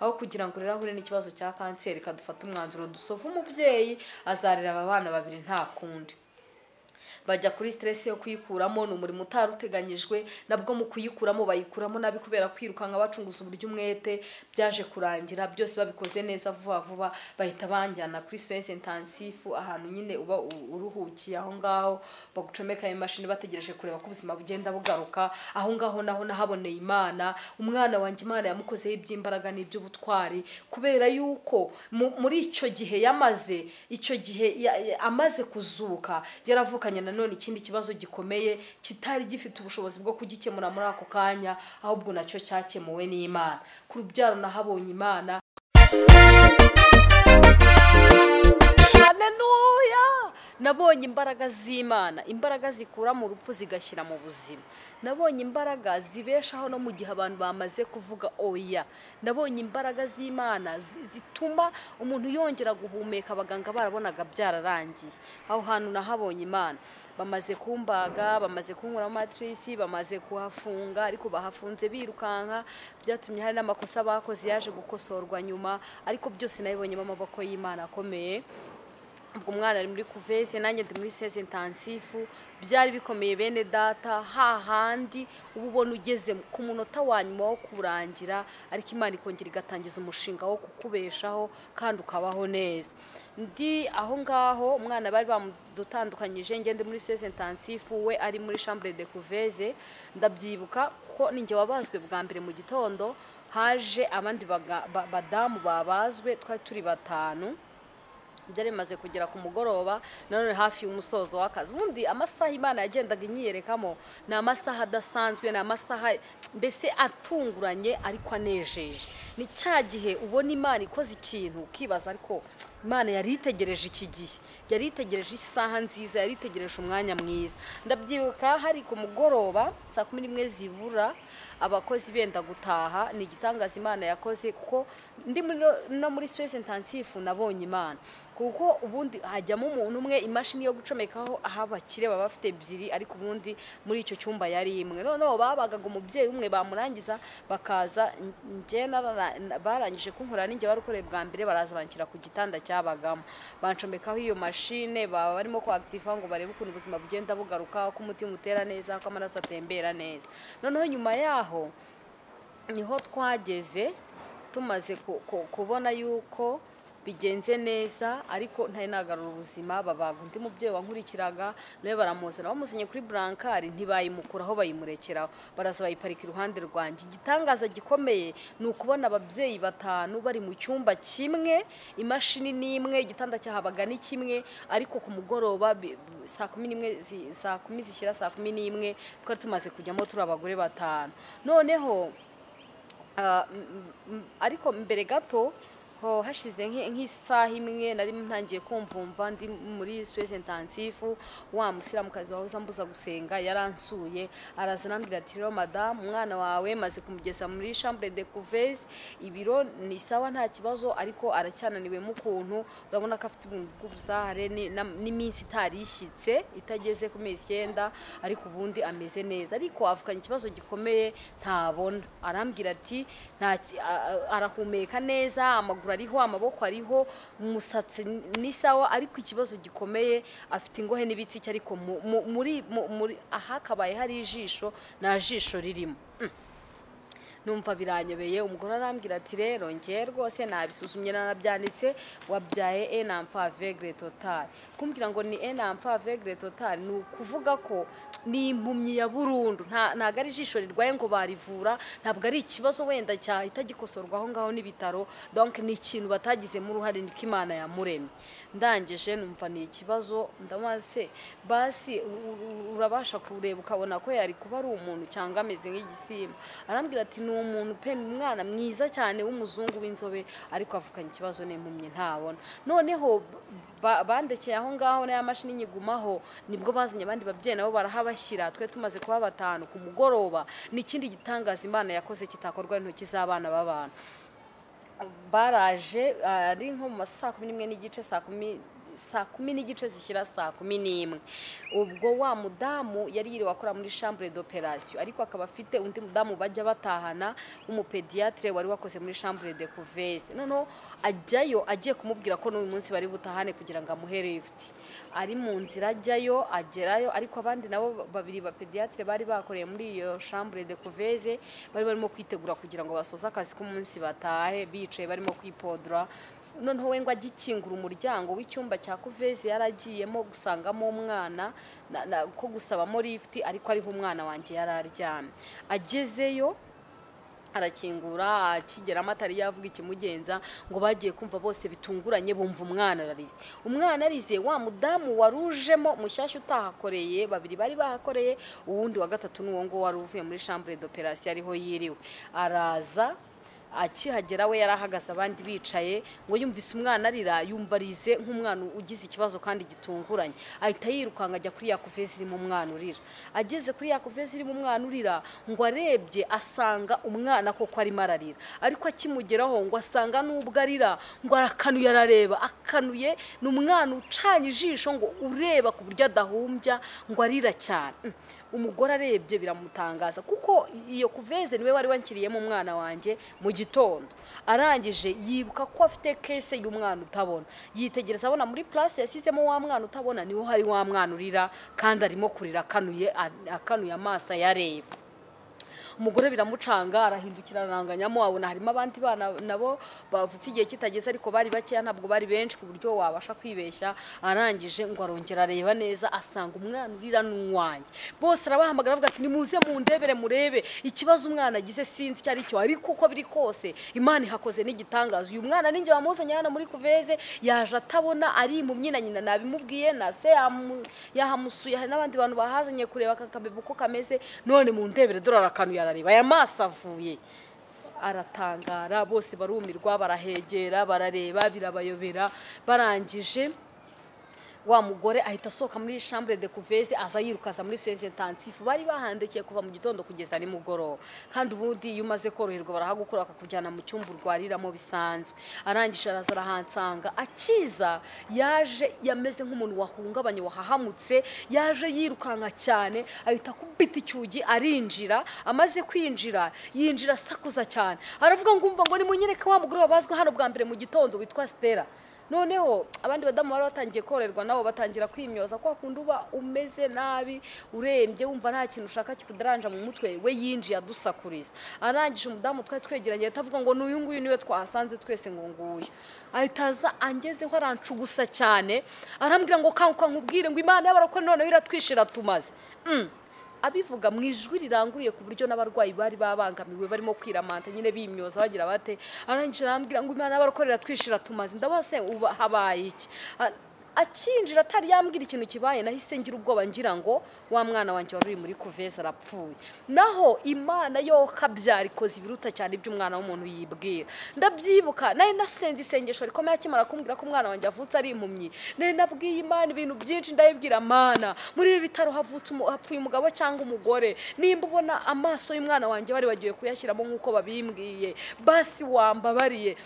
aho kugira ngo rero ahure n'ikibazo cya kanseri kadufata umwanzuro dusova umubyeyi azarera aba bana babiri nta kundi. Bajya kuri stress yo kuyikuramo, ni umurimo utaruteganyijwe, nabwo mu kuyikuramo bayikuramo nabi kubera kwirukanka bacunguza uburyo umwete, byaje kurangira byose babikoze neza vuba bahita banjyana kuri soins intensifs, ahantu nyine uba uruhukiye aho ngaho bagucomeka imashini bategereje kureba ko ubuzima bugenda bugaruka. Aho ngaho naho nahaboneye Imana, umwana wanjye Imana yamukozeho iby'imbaraga n'iby'ubutwari, kubera yuko muri icyo gihe amaze kuzuka yaravukanye none ikindi kibazo gikomeye kitari gifite ubushobozi bwo kugikemura muri ako kanya, ahubwo nacyo cyakemuwe n'Imana. Ku rubyaro nahabonye Imana. Haleluya! Nabonye imbaraga z'Imana, imbaraga zikura mu rupfu zigashyira mu buzima. Nabonye imbaraga zibeshaho no mu gihe abantu bamaze kuvuga oya. Nabonye imbaraga z'Imana zituma umuntu yongera guhumeka, abaganga barabonaga byararangiye. Aho hantu nahabonye Imana. Bamaze kumbaga, bamaze kunkura matrice, bamaze kuhafunga, ariko bahafunze birukanka, byatumye hari n'amakosa bakoze yaje gukosorwa nyuma, ariko byose nabibonyemo amaboko y'Imana akomeye. Ubwo umwana ari muri kuvese, nanjye ndi muri soins intensifs, byari bikomeye bene data, hahandi ubu ubona ugeze ku munota wa nyuma wo kurangira, ariko Imana ikongera igatangiza umushinga wo kukubeshaho kandi ukabaho neza. Ndi aho ngaho umwana bari bamudutandukanyije, ngende muri soins intensifs, we ari muri chambre de couveuse. Ndabyibuka ko ninjye wabazwe bwa mbere mu gitondo, haje abandi badamu babazwe, twari turi batanu. Byari maze kugera ku mugoroba, none hafi y'umusozo w'akazi. Ubundi amasaha Imana yagendaga inyiyerekamo ni amasaha adasanzwe, ni amasaha mbese atunguranye ariko anejeje. Ni cya gihe ubona Imana ikoze ikintu ukibaza, ariko Imana yari itegereje iki gihe, yari itegereje isaha nziza, yari itegereje umwanya mwiza. Ndabyibuka hari ku mugoroba saa 11 zibura, abakozi benda gutaha. Ni igitangaza Imana yakoze, kuko ndi muri soins intensifs nabonye Imana, kuko ubundi hajyamo umuntu umwe, imashini yo gucomekaho aho abakire baba bafite ebyiri, ariko ubundi muri icyo cyumba yari imwe. Noneho babagaga umubyeyi umwe bamurangiza bakaza, njye barangije kunkora ninjye warukoreye bwa mbere, baraza banshyira ku gitanda cyabagamo, bancomekaho iyo mashine, baba barimo kuactiva ngo barebe ukuntu ubuzima bugenda bugaruka, ko umutima utera neza, ko amaraso atembera neza. Noneho nyuma yaho niho twageze, tumaze kubona yuko bigenze neza, ariko ntari nagarura ubuzima. Babaga undi mubyeyi wankurikiraga, nawe baramuzana, bamuzanye kuri brancard, ntibayimukuraho bayimurekeraho, baraza bayiparika iruhande rwanjye. Igitangaza gikomeye ni ukubona ababyeyi batanu bari mu cyumba kimwe, imashini n'imwe, igitanda cyahabaga ni kimwe, ariko ku mugoroba saa 10 zishyira saa 11 twari tumaze kujyamo turi abagore batanu. Noneho ariko mbere gato hashize nk'isaha imwe nari ntangiye kumvumva ndi muri soins intensifs, wa musiramukazi wahoze ambuza gusenga yaransuye, araza anambwira ati rero madame, umwana wawe maze kumugeza muri chambre de couveuse, ibiro ni sawa nta kibazo, ariko aracyananiwe mu kuntu, urabona ko afite ubuzahare n'iminsi itarishyitse, itageze ku mezi 9, ariko ubundi ameze neza, ariko avukanye ikibazo gikomeye ntabona. Arambwira ati arahumeka neza, amaguru ariho, amaboko ariho, umusatsi ni sawa, ariko ikibazo gikomeye afite ingohe n'ibitsi, ariko muri ahakabaye hari ijisho na jisho ririmo. Numva biranyobeye. Umugore arambwira ati rero ngiye rwose nabisuzumye nanabyanditse, wabyaye un enfant aveugle total. Kumbwira ngo ni un enfant aveugle total ni ukuvuga ko ni impumyi ya burundu, ntago ari ijisho rirwaye ngo barivura, ntabwo ari ikibazo wenda cyahita gikosorwa aho ngaho n'ibitaro, donc ni ikintu batagizemo uruhare, niko Imana yamuremye. Ndangije numva ni ikibazo, ndamaze basi urabasha kureba ukabona ko yari kuba ari umuntu cyangwa ameze nk'igisimba. Arambwira ati ni umuntu pe, umwana mwiza cyane w'umuzungu w'inzobe, ariko avukanye ikibazo n'impumyi ntabona. Noneho bandekeye aho ngaho na ya mashini nyigumaho, nibwo bazanye abandi babyeyi nabo barahabashyira, twe tumaze kuba batanu ku mugoroba. Ni ikindi gitangaza Imana yakoze kitakorwa n'intoki z'abana b'abantu. Baraje ari nko mu saa 11 n'igice, saa saa 10 n'igice zishyira saa 11. Ubwo wa mudamu yari yiriwe akora muri chambre d'opération, ariko akaba afite undi mudamu bajya batahana umupediatre wari wakoze muri chambre de couveuse. Noneho ajyayo agiye kumubwira ko n'uyu munsi bari butahane kugira ngo amuhe lift. Ari mu nzira ajyayo agerayo, ariko abandi nabo babiri ba pediatre bari bakoreye muri iyo chambre de couveuse bari barimo kwitegura kugira ngo basoze akazi k'umunsi batahe, bicaye barimo kwipodra. Noneho we ngo agikingura umuryango w'icyumba cya couveuse yaragiyemo gusangamo umwana ko gusabamo lift, ariko ariho umwana wanjye yararyamye. Agezeyo arakingura, akigeramo atari yavuga ikimugenza, ngo bagiye kumva bose bitunguranye bumva umwana ararize. Umwana arize, wa mudamu warujemo mushyashya utahakoreye, babiri bari bahakoreye, uwundi wa gatatu n'uwo ngo wari uvuye muri chambre d'opération ariho yiriwe. Araza akihagera we yarahagaze abandi bicaye, ngo yumvise umwana arira, yumva arize nk'umwana ugize ikibazo kandi gitunguranye. Ahita yirukanga ajya kuri ya couveuse irimo umwana urira. Ageze kuri ya couveuse irimo umwana urira, ngo arebye asanga umwana koko arimo ararira, ariko akimugeraho ngo asanga n'ubwo arira, ngo arakanuye arareba, akanuye n'umwana ucanye ijisho, ngo ureba ku buryo adahumbya, ngo arira cyane. Umugore arebye biramutangaza, kuko iyo couveuse niwe wari wankiriyemo umwana wanjye mu gitondo. Arangije yibuka ko afite case y'umwana utabona, yitegereza abona muri place yasizemo wa mwana utabona niho hari wa mwana urira, kandi arimo kurira akanuye amaso yareba. Umugore biramucanga, arahindukira aranganyamo, abona harimo abandi bana nabo bavutse igihe kitageze, ariko bari bakeya ntabwo bari benshi ku buryo wabasha kwibeshya. Arangije ngo arongera areba neza, asanga umwana urira n'uwanjye. Bose arabahamagara avuga ati nimuze mundebere murebe ikibazo umwana agize, sinzi icyo ari cyo, ariko uko biri kose Imana ihakoze n'igitangazo. Uyu mwana ninjye wamuzanye hano muri couveuse, yaje atabona, ari impumyi na nyina nabimubwiye, na se yahamusuye, hari n'abandi bantu bahazanye kureba kakabebe uko kameze, none mundebere dore arakanuye arareba, aya maso avuye. Aratangara, bose barumirwa, barahegera barareba, birabayobera. Barangije wa mugore ahita asohoka muri chambre de couveuse, aza yirukaza muri soins intensifs. Bari bahandekeye kuva mu gitondo kugeza ni mugoroba, kandi ubundi iyo umaze koroherwa barahagukura bakakujyana mu cyumba urwariramo bisanzwe. Arangije araza arahansanga, akiza yaje yameze nk'umuntu wahungabanye wahahamutse, yaje yirukanka cyane, ahita kubita icyugi arinjira. Amaze kwinjira yinjira sakuza cyane, aravuga ngo umva ngo ni munyereke wa mugore wabazwe hano bwa mbere mu gitondo witwa Stella. Noneho abandi badamu bari batangiye korerwa, nabo batangira kwimyoza, kwa kundi uba umeze nabi urembye wumva nta kintu ushaka kikudaranja mu mutwe. We yinjiye adusakuriza. Arangije umudamu twari twegeranye atavuga ngo n'uyu nguyu niwe twahasanze twese ngo nguyu. Ahitaza angezeho arancugusa cyane, arambwira ngo kanguka nkubwire ngo Imana y'abarokore none iratwishira tumaze. Abivuga mu ijwi riranguriye ku buryo n'abarwayi bari babangamiwe barimo kwiramanta nyine bimyoza bagira bate. Arangije arambwira ngo Imana y'abarokore iratwishira tumaze. Ndabase uba habaye iki? Akinjira atari yambwira ikintu kibaye, nahise ngira ubwoba ngira ngo wa mwana wanjye wari muri couveuse arapfuye. Naho Imana yo kabyara ikoze ibiruta cyane iby'umwana w'umuntu yibwira. Ndabyibuka naye nasenze isengesho rikomeye akimara kumbwira ko umwana wanjye avutse ari impumyi. Naye nabwiye Imana ibintu byinshi, ndayibwira Mana, muri ibi bitaro hapfuye umugabo cyangwa umugore, nimba ubona amaso y'umwana wanjye bari bagiye kuyashyiramo nk'uko babimbwiye, basi wambabariye.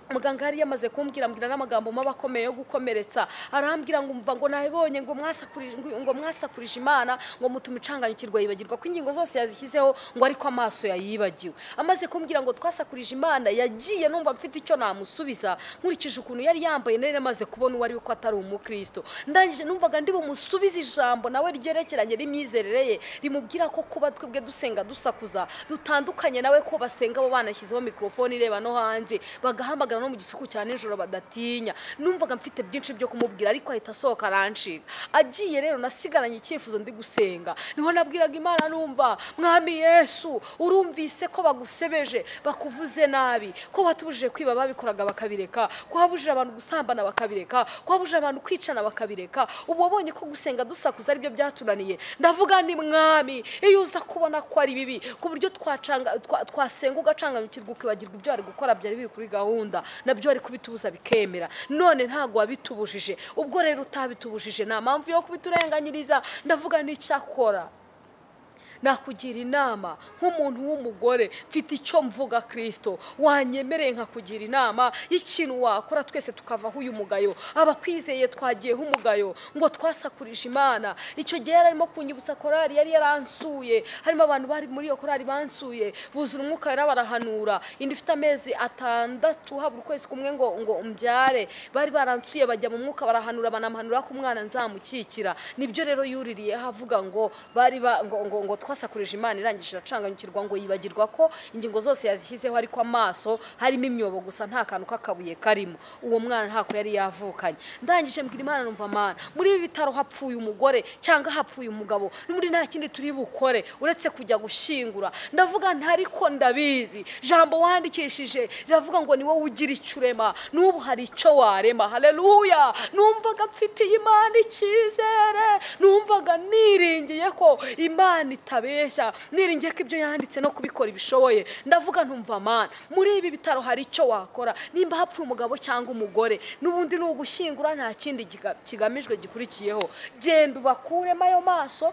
Muganga yari yamaze kumbwira n'amagambo mabakomeye yo gukomeretsa. Arambwira ngo umva ngo nabibonye ngo mwasakurije Imana, ngo mutuma icanganyukirwa yibagirwa ko ingingo zose yazishyizeho, ngo ariko amaso yayibagiwe. Amaze kumbwira ngo twasakurije Imana, yagiye numva mfite icyo namusubiza nkurikije ukuntu yari yambaye, nari namaze kubona uwari ko atari umukristo. Ndangije numvaga ndi bumusubize ijambo nawe ryerekeranye n'imyizerere ye, rimubwira ko kuba twebwe dusenga dusakuza dutandukanye nawe, ko basenga bo banashyizeho mikrofone ireba no hanze, bagahamagara no mu gicuku cyane nijoro badatinya. Numvaga mfite byinshi byo kumubwira, ariko ahita asohoka arancika. Agiye rero nasigaranye icyifuzo ndi gusenga. Niho nabwiraga Imana, numva Mwami Yesu, urumvise ko bagusebeje bakuvuze nabi, ko batubujije kwiba babikoraga bakabireka, ko habujije abantu gusambana bakabireka, ko habujije abantu kwicana bakabireka. Ubu wabonye ko gusenga dusakuza ari byo byatunaniye. Ndavuga ndi Mwami, iyo uza kubona ko ari bibi ku buryo twasenga ugacanganyukirwa ukibagirwa ibyo ari gukora byari biri kuri gahunda, nabyo ari kubitubuza bikemera. None ntago wabitubujije, ubwo rero utabitubujije nta mpamvu yo kubiturenganyiriza. Ndavuga n'icyakora nakugira inama nk'umuntu w'umugore mfite icyo mvuga Kristo wanyemereye nkakugira inama y'ikintu wakora twese tukavaho uyu mugayo abakwizeye twagiyeho umugayo ngo twasakurije Imana icyo gihe arimo kunyibutsa korari yari yaransuye harimo abantu bari muri iyo korari bansuye buzura umwuka wera barahanura indi ifite amezi 6 habura ukwezi kumwe ngo umbyare bari baransuye bajya mu mwuka barahanura banamuhanura ko umwana nzamukikira nibyo rero yuririye havuga ngo bari ngo twasakurije Imana irangije iracanganyukirwa ngo yibagirwa ko ingingo zose yazishyizeho ariko amaso harimo imyobo gusa nta kantu kakabuye karimo uwo mwana ntako yari yavukanye ndangije mbwira Imana numva Mana muri ibi bitaro hapfuye umugore cyangwa hapfuye umugabo n'ubundi nta kindi turi bukore uretse kujya gushingura ndavuga ntariko ndabizi jambo wandikishije riravuga ngo ni wowe ugira icurema n'ubu hari icyo warema haleluya numvaga mfitiye Imana icyizere numvaga niringiye ko Imana itabeshya niringiye ko ibyo yanditse no kubikora ibishoboye ndavuga ntumva Mana muri ibi bitaro hari icyo wakora nimba hapfuye umugabo cyangwa umugore n'ubundi n'ugushyingura nta kindi kigamijwe gikurikiyeho genda ubakuremo ayo maso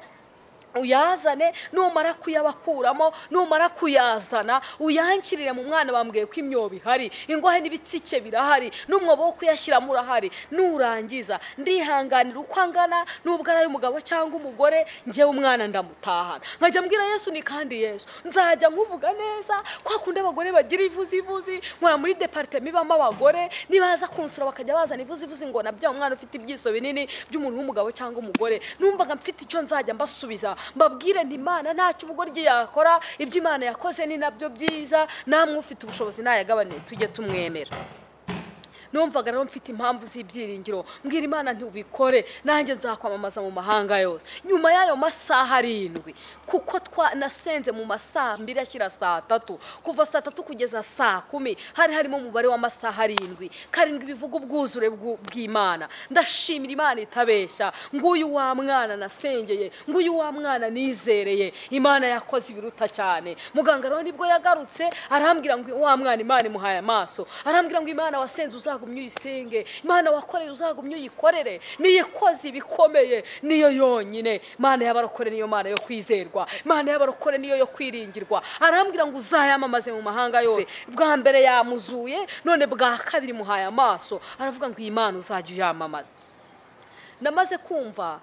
uyazane numara kuyabakuramo numara kuyazana uyankirire mu mwana bambwiye ko imyobo ihari ingohe n'ibitsike birahari n'umwobo wo kuyashyiramo urahari nurangiza ndihanganira uko angana nubwo ari umugabo cyangwa umugore njyewe umwana ndamutahana nkajya mbwira Yesu ni kandi Yesu nzajya nkuvuga neza kwa kunde abagore bagira ivuzi nkora muri departement ibamo abagore nibaza kunsura bakajya bazana ivuzi ngo nabyo umwana ufite ibyiso binini by'umuntu w'umugabo cyangwa umugore numvaga mfite icyo nzajya mbasubiza mbabwire nti Imana ntacyo ubugoryi yakora ibyo Imana yakoze ni nabyo byiza namwe ufite ubushobozi nayagabane tujye tumwemera numvaga rero mfite impamvu z'ibyiringiro mbwira Imana ntubikore nanjye nzakwamamaza mu mahanga yose nyuma y'ayo masaha 7 kuko nasenze mu masaha 2 ashyira saa 3 kuva saa 3 kugeza saa 10 harimo umubare w'amasaha 7 bivuga ubwuzure bw'Imana ndashimira Imana itabeshya nguyu wa mwana nasengeye nguyu wa mwana nizereye Imana yakoze ibiruta cyane muganga rero nibwo yagarutse arambwira ngo wa mwana Imana imuhaye amaso arambwira ngo Imana wasenze uzagumye uyisenge Imana wakoreye uzagumye uyikorere niyekoze bikomeye niyo yonyine Imana y'abarokore niyo Mana yo kwizerwa Imana y'abarokore niyo yo kwiringirwa arambwira ngo uzayamamaze mu mahanga yose bwa mbere yamuzuye none bwa kabiri muhaye amaso aravuga ngo Imana uzajya uyamamaza namaze kumva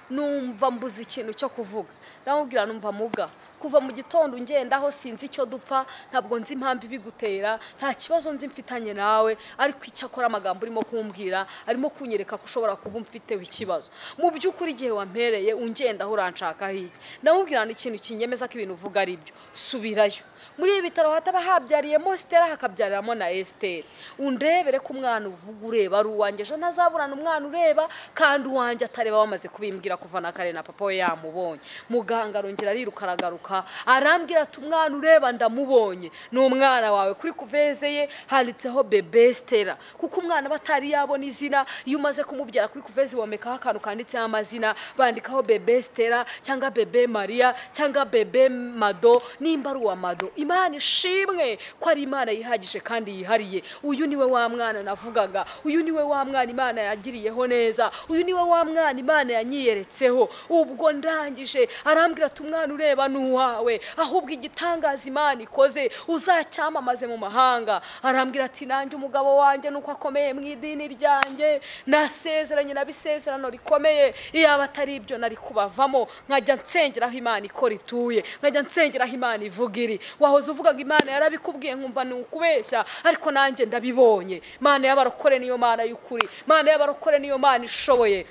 numva mbuze ikintu cyo kuvuga namubwira numva muga kuva mu gitondo ngendaho sinzi icyo dupfa ntabwo nzi impamvu ibigutera nta kibazo nzi mfitanye nawe ariko icyakora amagambo urimo kumbwira arimo kunyereka ko ushobora kuba umfiteho ikibazo mu by'ukuri igihe wampereye ungendaho uranshaka iki namubwira ikintu kinyemeza ko ibintu uvuga ari byo subirayo muri ibi bitaro hataba habyariyemo Stella hakabyariramo na Esther undebere ko umwana uvuga ureba ari uwanjye ejo ntazaburana umwana ureba kandi uwanjye atareba bamaze kubimbwira kuva na kare na papa we yamubonye muganga arongera arirukaragaruka arambwira ati umwana ureba ndamubonye ni umwana wawe kuri kuveze ye handitseho bebe Stella kuko umwana batari yabona izina iyo umaze kumubyara kuri kuveze womekaho akantu kanditseho amazina bandikaho bebe Stella cyangwa bebe Maria cyangwa bebe Mado nimba ari uwa Mado Imana ishimwe ko ari Imana yihagije kandi yihariye uyu niwe wa mwana navugaga uyu niwe wa mwana Imana yagiriyeho neza uyu niwe wa mwana Imana yanyiyeretseho ubwo ndangije arambwira ati umwana ureba nuwawe ahubwo igitangaza Imana ikoze uzacyamamaze mu mahanga arambwira ati nanjye umugabo wanjye nuko akomeye mu idini ryanjye nasezeranye nabisezerano rikomeye iyaba atari ibyo nari kubavamo nkajya nsengeraho Imana ikora ituye nkajya nsengeraho Imana ivugiri wahoze uvugaga Imana yarabikubwiye nkumva ni ukubeshya ariko nanjye ndabibonye Imana y'abarokore niyo Mana y'ukuri Imana y'abarokore niyo Mana ishoboye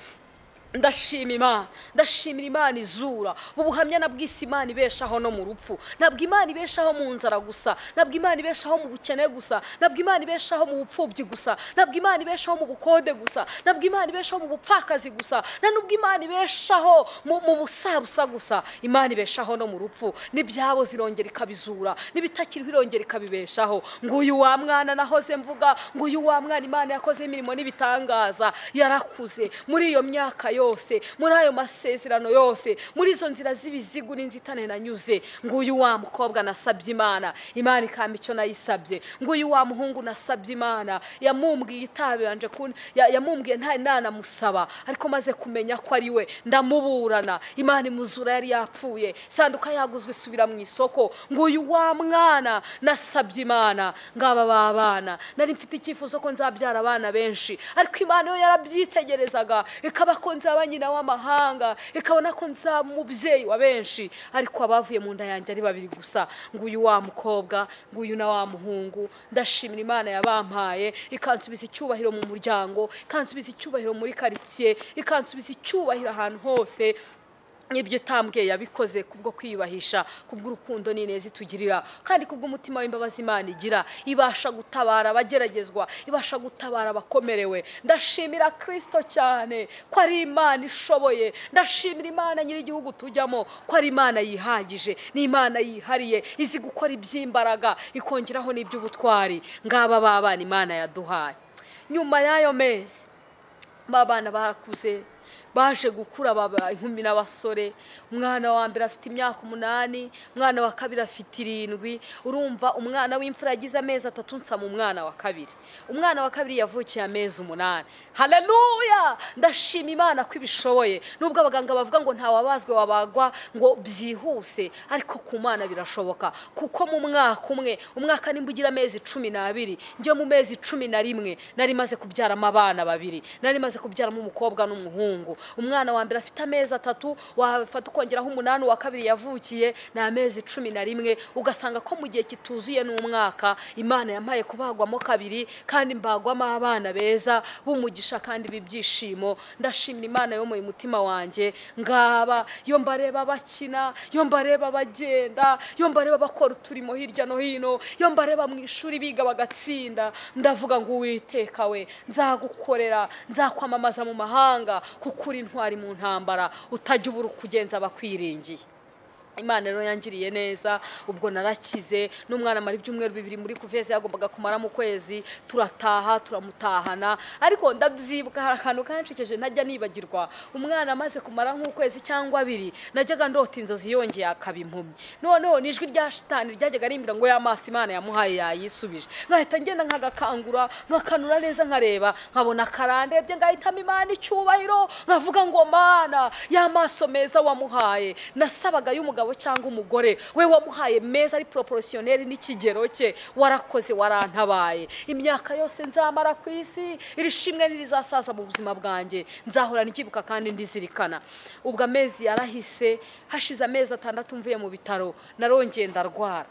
ndashimira Imana izura ubuhamya nabwise Imana ibeshaho no mu rupfu nabwo Imana ibeshaho mu nzara gusa nabwo Imana ibeshaho mu bukene gusa nabwo Imana ibeshaho mu bupfubyi gusa nabwo Imana ibeshaho mu bukode gusa nabwo Imana ibeshaho mu bupfakazi gusa nubwo Imana ibeshaho mu busabusa gusa Imana ibeshaho no mu rupfu nibyabo zirongera ikabizura nibitakiriho irongera ikabibeshaho nguyu wa mwana nahoze mvuga nguyu wa mwana Imana yakoze imirimo nibitangaza yarakuze muri iyo myaka yose, muri ayo masezerano yose, muri izo nzira z'ibizigu n'inzitane nanyuze, nguyu wa mukobwa nasabye Imana, Imana ikampa icyo nayisabye. Nguyu wa muhungu nasabye Imana, yamumbwiye itabanje yamumbwiye nta nanamusaba, ariko maze kumenya ko ari we ndamuburana. Imana imuzura yari yapfuye, sanduka yaguzwe isubira mu isoko. Nguyu wa mwana nasabye Imana, ngaba babana nari mfite icyifuzo ko nzabyara abana benshi, ariko Imana yo yarabyitegerezaga ikaba ko nzaba nyina w'amahanga, ikabona ko nzaba umubyeyi wa benshi, ariko abavuye mu nda yanjye ari babiri gusa. Nguyu wa mukobwa, nguyu na wa muhungu, ndashimira Imana yabampaye, ikansubiza icyubahiro mu muryango, ikansubiza icyubahiro muri quartier, ikansubiza icyubahiro ahantu hose. Ibyo tambwe yabikoze kubwo kwiyubahisha, kubwo urukundo n'ineza itugirira, kandi kubwo umutima w'imbabazi Imana igira, ibasha gutabara abageragezwa, ibasha gutabara abakomerewe. Ndashimira Kristo cyane ko ari Imana ishoboye, ndashimira Imana nyiri igihugu tujyamo ko ari Imana yihagije, ni Imana yihariye, izi gukora iby'imbaraga ikongeraho n'iby'ubutwari. Ngaba babana Imana yaduhaye. Nyuma y'ayo mezi babana barakuze, baje gukura baba inkumi n'abasore. Umwana wa mbere afite imyaka 8, umwana wa kabiri afite 7. Urumva umwana w'imfura yagize amezi 3 nsa mu mwana wa kabiri. Umwana wa kabiri yavukiye amezi 8. Haleluya! Ndashima Imana ko ibishoboye, nubwo abaganga bavuga ngo nta wabazwe wabagwa ngo byihuse, ariko ku Mana birashoboka, kuko mu mwaka umwe, umwaka nimbugira amezi 12, njye mu mezi 11 nari maze kubyaramo abana babiri, nari maze kubyaramo umukobwa n'umuhungu. Umwana wa mbere afite amezi 3, wafata ukongeraho 8, wa kabiri yavukiye na amezi 11. Ugasanga ko mu gihe kituzuye n'umwaka Imana yampaye kubagwamo kabiri, kandi mbagwamo abana beza bumugisha kandi bibyishimo. Ndashimira Imana yo mu mutima wanjye. Ngaba yo mbareba bakina, yo mbareba bagenda, yo mbareba bakora uturimo hirya no hino, yo mbareba mu ishuri biga bagatsinda. Ndavuga ngo Uwiteka we, nzagukorera, nzakwamamaza mu mahanga, kuko uri intwari mu ntambara, utajya ubura kugenza abakwiringiye. Imana rero yangiriye neza, ubwo narakize. N'umwana mari byumweru 2 muri kuveze yagombaga kumara mu kwezi, turataha turamutahana. Ariko ndabyibuka hari akantu kanshikeje ntajya nibagirwa. Umwana amaze kumara nk'ukwezi cyangwa 2, najyaga ndota inzozi yongeye akaba impumyi. Noneho nijwi rya shitani ryajyaga rimbira ngo y'amaso Imana yamuhaye yayisubije. Ngahita ngenda nkagakangura, nkakanura neza, nkareba, nkabona karandebye, ngahitamo Imana icyubahiro, nkavuga ngo Mana y'amaso meza wamuhaye. Nasabaga y'umugabo cyangwa umugore, we wamuhaye meza ari proportionnel n'ikigero cye, warakoze warantabaye. Imyaka yose nzamara ku isi, iri shimwe ntirizasaza mu buzima bwanjye, nzahora nkibuka kandi ndizirikana. Ubwo amezi yarahise, hashize amezi 6 mvuye mu bitaro, narongeye ndarwara.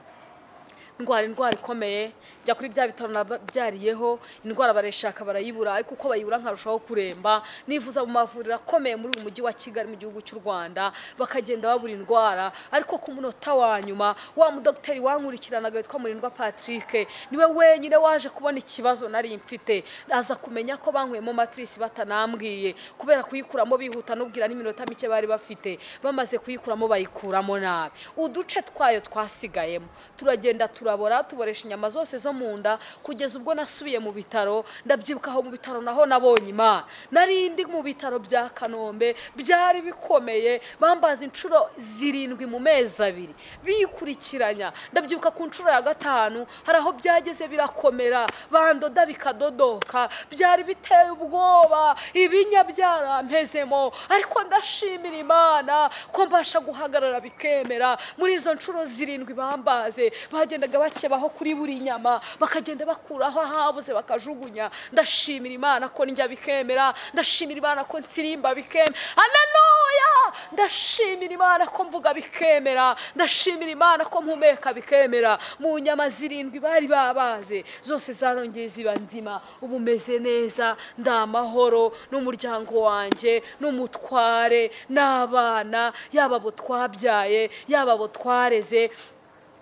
Indwara ikomeye, njya kuri bya bitaro nabyariyeho, indwara barashaka barayibura, ariko uko bayibura nkarushaho kuremba. Nivuza mu mavuriro akomeye muri uyu mujyi wa Kigali mu gihugu cy'u Rwanda, bakagenda babura indwara. Ariko ku munota wa nyuma, wa mudokiteri wankurikiranaga witwa Murindwa Patrick, niwe wenyine waje kubona ikibazo nari mfite. Aza kumenya ko bankwemo matrice batanambwiye, kubera kuyikuramo bihuta nubwira n'iminota mike bari bafite. Bamaze kuyikuramo bayikuramo nabi, uduce twayo twasigayemo turagenda turabora, tuboresha inyama zose zo mu nda, kugeza ubwo nasubiye mu bitaro. Ndabyibuka aho mu bitaro naho nabonye Imana. Narindi mu bitaro bya Kanombe, byari bikomeye, bambaza inshuro 7 mu mezi 2 bikurikiranya. Ndabyibuka ku nshuro ya 5 hari aho byageze birakomera, bandoda bikadodoka, byari biteye ubwoba, ibinya byarampezemo. Ariko ndashimira Imana ko mbasha guhagarara bikemera. Muri izo nshuro 7 bambaze, bagendaga bakebaho kuri buri nyama, bakagenda bakuraho habuze bakajugunya. Ndashimira Imana ko njya bikemera, ndashimira Imana ko nsirimba bikemera. Haleluya! Ndashimira Imana ko mvuga bikemera, ndashimira Imana ko mpumeka bikemera. Mu nyama 7 bari babaze, zose zarongeye ziba nzima. Ubu meze neza, ndamahoro n'umuryango wanjye, n'umutware, n'abana, yaba bo twabyaye, yaba bo twareze.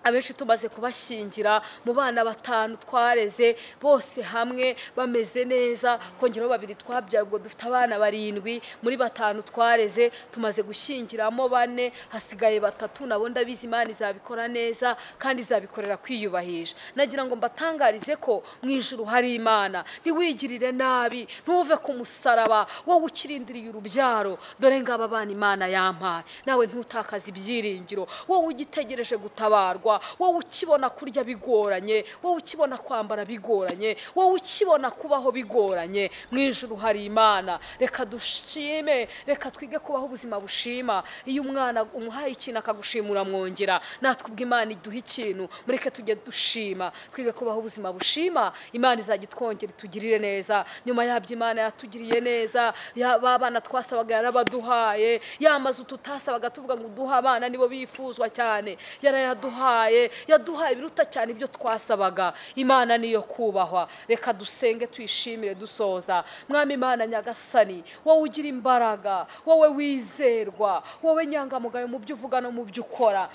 abenshi tumaze kubashyingira mu bana 5 twareze bose hamwe bameze neza, kongeraho 2 twabyaye, ubwo dufite abana 7 muri 5 twareze tumaze gushyingiramo 4, hasigaye 3 nabo ndabizi Imana izabikora neza kandi izabikorera kwiyubahisha. Nagira ngo mbatangarize ko mu ijuru hari Imana. Ntiwigirire nabi, ntuve ku musaraba wowe ukirindiriye urubyaro, dore ngaba abana Imana yampaye. Nawe ntutakaze ibyiringiro, wowe ugitegereje gutabarwa, wowe ukibona kurya bigoranye, wowe ukibona kwambara bigoranye, wowe ukibona kubaho bigoranye, mu ijuru hari Imana. Reka dushime, reka twige kubaho ubuzima bushima. Iyo umwana umuhaye ikintu akagushimura mwongera, natwe ubwo Imana iduha ikintu mureke tujye dushima, twige kubaho ubuzima bushima. Imana izagitwongera itugirire neza. Nyuma yabyo Imana yatugiriye neza, babana twasabaga yarabaduhaye, yamaze tutasabaga tuvuga ngo duha abana nibo bifuzwa cyane, yarayaduhaye, yaduhaye biruta cyane ibyo twasabaga. Imana niyo kubahwa. Reka dusenge tuyishimire dusoza. Mwami Imana nyagasani, wowe ugira imbaraga, wowe wizerwa, wowe nyangamugayo mu byo uvuga no mu byo ukora.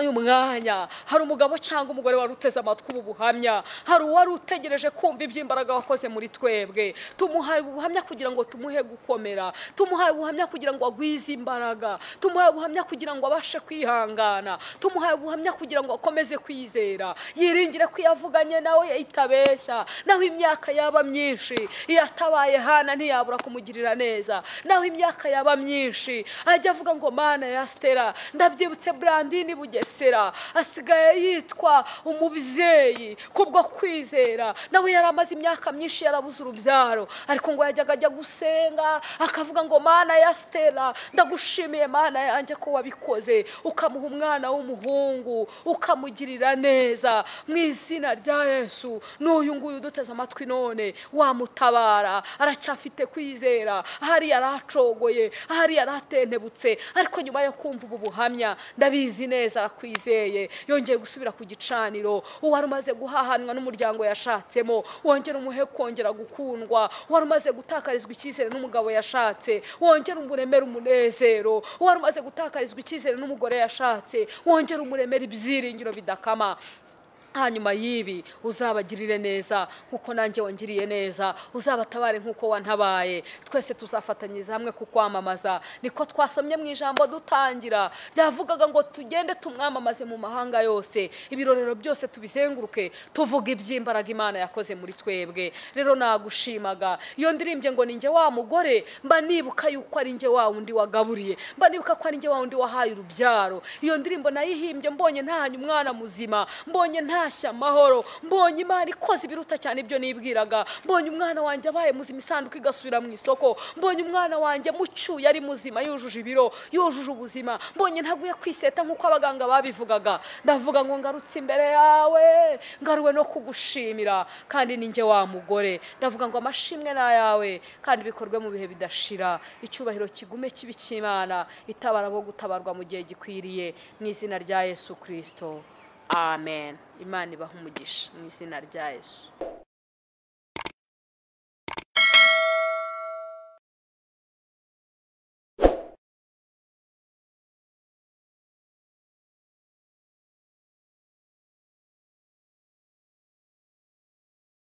Uyu mwanya hari umugabo cyangwa umugore waruteze amatwi ubuhamya, hari uwari utegereje kumva iby'imbaraga wakoze muri twebwe. Tumuhaye ubuhamya kugira ngo tumuhe gukomera, tumuhaye ubuhamya kugira ngo agwize imbaraga, tumuhaye ubuhamya kugira ngo abashe kwihangana, tumuhaye ubuhamya kugira ngo akomeze kwizera, yiringire ko yavuganye nawe yitabeshya. Naho imyaka yaba myinshi, yatabaye Hana ntiyabura kumugirira neza. Naho imyaka yaba myinshi, ajya avuga ngo Mana ya Stella, ndabyibutse Brandini Bugesera asigaye yitwa umubyeyi kubwo kwizera. Nawe yaramaze imyaka myinshi yarabuze urubyaro, ariko ngo yajyaga ajya gusenga akavuga ngo Mana ya Stella, ndagushimiye Mana yanjye ko wabikoze, ukamuha umwana w'umuhungu, ukamugirira neza mu izina rya Yesu. N'uyu nguyu duteze amatwi none wamutabara, aracyafite kwizera, ahari yaracogoye, ahari yaratentebutse, ariko nyuma yo kumva ubu buhamya ndabizi neza kwizeye yongeye gusubira ku gicaniro. Uwari umaze guhahanwa n'umuryango yashatsemo, wongera umuhe kongera gukundwa. Uwari umaze gutakarizwa icyizere n'umugabo yashatse, wongera umuremera umunezero. Uwari umaze gutakarizwa icyizere n'umugore yashatse, wongera umuremera ibyiringiro bidakama. Hanyuma yibi uzabagirire neza nkuko nanjye wangiriye neza, uzabatabare nkuko wantabaye. Twese tuzafatanyiriza hamwe kukwamamaza. Niko twasomye mu ijambo dutangira, byavugaga ngo tugende tumwamamaze mu mahanga yose, ibirorero byose tubizenguruke, tuvuga iby'imbaraga Imana yakoze muri twebwe. Rero nagushimaga iyo ndirimbye ngo ninjye wa mugore, mba nibuka yuko ari njye wa wundi wagaburiye, mba nibuka ko ari njye wa wundi wahaye urubyaro. Iyo ndirimbo nayihimbye mbonye ntahanye umwana muzima, mbonye ntashya amahoro, mbonye Imana ikoze ibiruta cyane ibyo nibwiraga. Mbonye umwana wanjye abaye muzima, isanduku igasubira mu isoko. Mbonye umwana wanjye mucyuye ari muzima, yujuje ibiro, yujuje ubuzima. Mbonye ntaguye kwiseta nkuko abaganga babivugaga. Ndavuga ngo ngarutse imbere yawe, ngaruwe no kugushimira, kandi ninjye wa mugore. Ndavuga ngo amashimwe na yawe kandi bikorwe mu bihe bidashira. Icyubahiro kigume kibi cy'Imana, itabara bo gutabarwa mu gihe gikwiriye, mu izina rya Yesu Kristo. Amen. Imana ibaha umugisha mu izina rya Yesu.